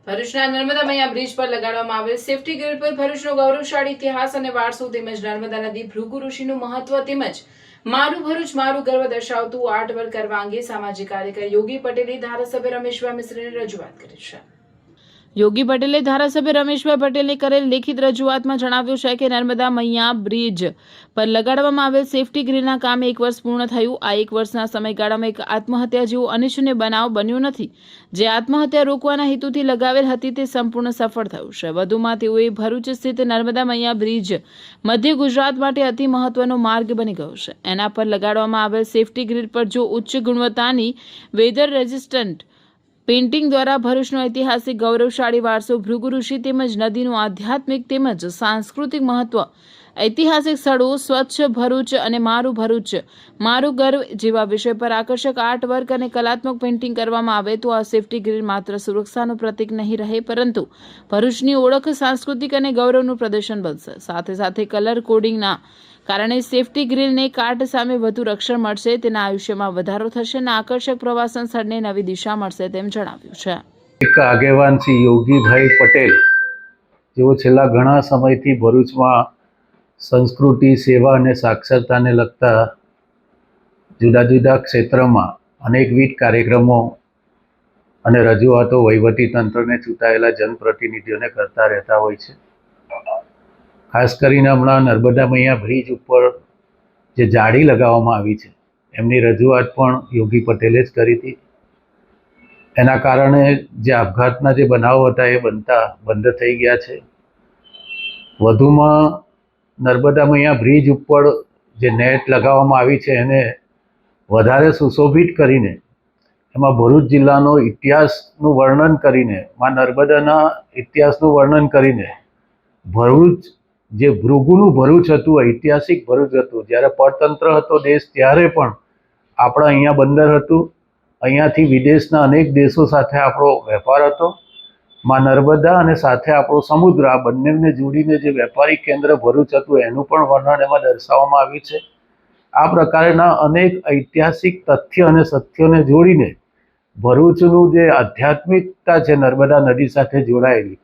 ભરૂચના નર્મદા મૈયા બ્રિજ પર લગાડવામાં આવેલ સેફટી ગ્રીલ પર ભરૂચનો ગૌરવશાળી ઇતિહાસ અને વારસો તેમજ નર્મદા નદી ભૃગુ ઋષિનું મહત્વ તેમજ મારું ભરૂચ મારું ગર્વ દર્શાવતું આર્ટવર્ક કરવા અંગે સામાજિક કાર્યકર યોગી પટેલે ધારાસભ્ય રમેશભાઈ મિશ્રાને રજૂઆત કરી છે। યોગી પટેલે ધારાસભ્ય રમેશભાઈ પટેલે કરેલ લેખિત રજૂઆતમાં જણાવ્યું છે કે નર્મદા મૈયા બ્રિજ પર લગાડવામાં આવેલ સેફટી ગ્રીલના કામે 1 વર્ષ પૂર્ણ થયું। આ 1 વર્ષના સમયગાળામાં એક આત્મહત્યા જેવો અનિચ્છનીય બનાવ બન્યો નથી। જે આત્મહત્યા રોકવાના હેતુથી લગાવેલ હતી તે સંપૂર્ણ સફળ થયું છે। વધુમાં તેઓએ ભરૂચ સ્થિત નર્મદા મૈયા બ્રિજ મધ્ય ગુજરાત માટે અતિ મહત્વનો માર્ગ બની ગયો છે। એના પર લગાડવામાં આવેલ સેફટી ગ્રીલ પર જો ઉચ્ચ ગુણવત્તાની વેધર રેઝિસ્ટન્ટ પેઇન્ટિંગ દ્વારા ભરૂચનો ઐતિહાસિક ગૌરવશાળી વારસો ભૃગુ ઋષિ તેમજ નદીનું આધ્યાત્મિક તેમજ સાંસ્કૃતિક મહત્વ ઐતિહાસિક સ્થળો સ્વચ્છ ભરૂચ અને મારું ભરૂચ મારું ગર્વ જેવા વિષય પર આકર્ષક આર્ટવર્ક અને કલાત્મક પેઇન્ટિંગ કરવામાં આવે તો આ સેફટી ગ્રીલ માત્ર સુરક્ષાનું પ્રતીક નહીં રહે પરંતુ ભરૂચની ઓળખ સાંસ્કૃતિક અને ગૌરવનું પ્રદર્શન બનશે। સાથે સાથે કલર કોડિંગના કારણે સેફટી ગ્રીલને કાટ સામે વધુ રક્ષણ મળશે, તેના આયુષ્યમાં વધારો થશે અને આકર્ષક પ્રવાસન સ્થળને નવી દિશા મળશે તેમ જણાવ્યું છે। એક આગેવાન શ્રી યોગીભાઈ પટેલ જેઓ છેલ્લા ઘણા સમયથી ભરૂચમાં સંસ્કૃતિ સેવા અને સાક્ષરતાને લગતા જુદા જુદા ક્ષેત્રમાં અનેકવિધ કાર્યક્રમો અને રજૂઆતો વહીવટીતંત્રને ચૂંટાયેલા જનપ્રતિનિધિઓને કરતા રહેતા હોય છે। ખાસ કરીને હમણાં નર્મદા મૈયા બ્રિજ ઉપર જે જાળી લગાવવામાં આવી છે એમની રજૂઆત પણ યોગી પટેલે જ કરી હતી। એના કારણે જે આપઘાતના જે બનાવો હતા એ બનતા બંધ થઈ ગયા છે। વધુમાં નર્મદા મૈયા બ્રિજ ઉપર જે નેટ લગાવવામાં આવી છે એને વધારે સુશોભિત કરીને એમાં ભરૂચ જિલ્લાનો ઇતિહાસનું વર્ણન કરીને માં નર્મદાના ઇતિહાસનું વર્ણન કરીને ભરૂચ જે ભૃગુનું ભરૂચ હતું, ઐતિહાસિક ભરૂચ હતું, જ્યારે પરતંત્ર હતો દેશ ત્યારે પણ આપણા અહીંયા બંદર હતું, અહીંયાથી વિદેશના અનેક દેશો સાથે આપણો વેપાર હતો। માં નર્મદા અને સાથે આપણો સમુદ્ર આ બંનેને જોડીને જે વેપારી કેન્દ્ર ભરૂચ હતું એનું પણ વર્ણન એમાં દર્શાવવામાં આવ્યું છે। આ પ્રકારના અનેક ઐતિહાસિક તથ્ય અને સત્યોને જોડીને ભરૂચનું જે આધ્યાત્મિકતા છે નર્મદા નદી સાથે જોડાયેલી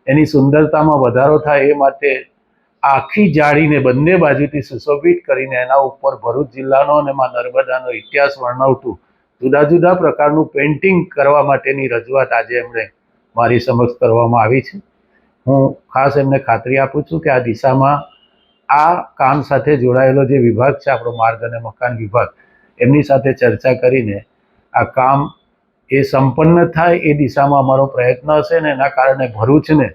એની સુંદરતામાં વધારો થાય એ માટે આખી જાળીને બંને બાજુથી સુશોભિત કરીને એના ઉપર ભરૂચ જિલ્લાનો અને માં નર્મદાનો ઇતિહાસ વર્ણવતું જુદા જુદા પ્રકારનું પેઇન્ટિંગ કરવા માટેની રજૂઆત આજે એમણે મારી સમક્ષ કરવામાં આવી છે। હું ખાસ એમને ખાતરી આપું છું કે આ દિશામાં આ કામ સાથે જોડાયેલો જે વિભાગ છે આપણો માર્ગ અને મકાન વિભાગ એમની સાથે ચર્ચા કરીને આ કામ એ સંપન્ન થાય એ દિશામાં અમારો પ્રયત્ન હશે ને એના કારણે ભરૂચને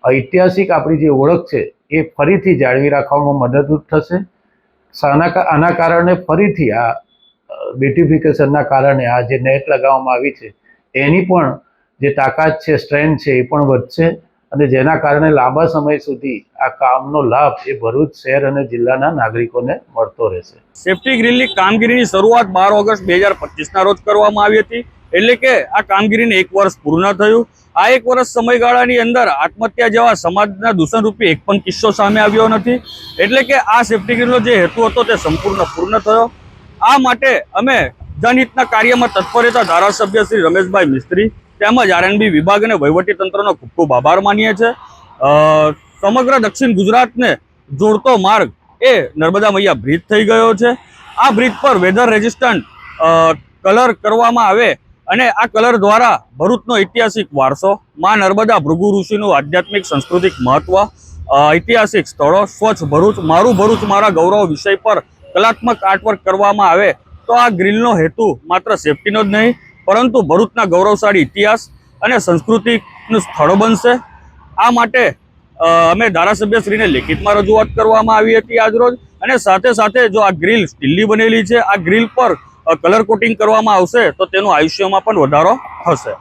ઐતિહાસિક આપણી જે ઓળખ છે એ ફરીથી જાળવી રાખવામાં મદદરૂપ થશે। આના કારણે ફરીથી આ બ્યુટિફિકેશનના કારણે આ જે નેટ લગાવવામાં આવી છે એની પણ જે તાકાત છે સ્ટ્રેન્થ છે એ પણ વધશે અને જેના કારણે લાંબા સમય સુધી આ કામનો લાભ એ ભરૂચ શહેર અને જિલ્લાના નાગરિકોને મળતો રહેશે। સેફટી ગ્રીલની કામગીરીની શરૂઆત 12 ઓગસ્ટ 2025ના રોજ કરવામાં આવી હતી, એટલે કે આ કામગીરીને 1 વર્ષ પૂર્ણ થયું। આ 1 વર્ષ સમયગાળાની અંદર આત્મહત્યા જેવા સમાજના દૂષણરૂપી એક પણ કિસ્સો સામે આવ્યો નથી, એટલે કે આ સેફટી ગ્રીલનો જે હેતુ હતો તે સંપૂર્ણ પૂર્ણ થયો। આ માટે અમે જનહિતના કાર્યમાં તત્પર રહેતા ધારાસભ્ય શ્રી રમેશભાઈ મિસ્ત્રી તેમજ આરએનબી વિભાગ અને વહીવટીતંત્રનો ખૂબ ખૂબ આભાર માનીએ છીએ। સમગ્ર દક્ષિણ ગુજરાતને જોડતો માર્ગ એ નર્મદા મૈયા બ્રિજ થઈ ગયો છે। આ બ્રિજ પર વેધર રેઝિસ્ટન્ટ કલર કરવામાં આવે અને આ કલર દ્વારા ભરૂચનો ઐતિહાસિક વારસો, માં નર્મદા ભૃગુ ઋષિનું આધ્યાત્મિક સાંસ્કૃતિક મહત્વ, ઐતિહાસિક સ્થળો, સ્વચ્છ ભરૂચ મારું ભરૂચ મારા ગૌરવ વિષય પર કલાત્મક આર્ટવર્ક કરવામાં આવે તો આ ગ્રીલનો હેતુ માત્ર સેફટીનો જ નહીં પરંતુ ભરૂચના ગૌરવશાળી ઇતિહાસ અને સંસ્કૃતિનું સ્થળ બનશે। આ માટે અમે ધારાસભ્યશ્રીને લેખિતમાં રજૂઆત કરવામાં આવી હતી આજરોજ, અને સાથે સાથે જો આ ગ્રીલ સ્ટીલની બનેલી છે, આ ગ્રીલ પર કલર કોટિંગ કરવામાં આવશે તો તેનું આયુષ્યમાં પણ વધારો થશે।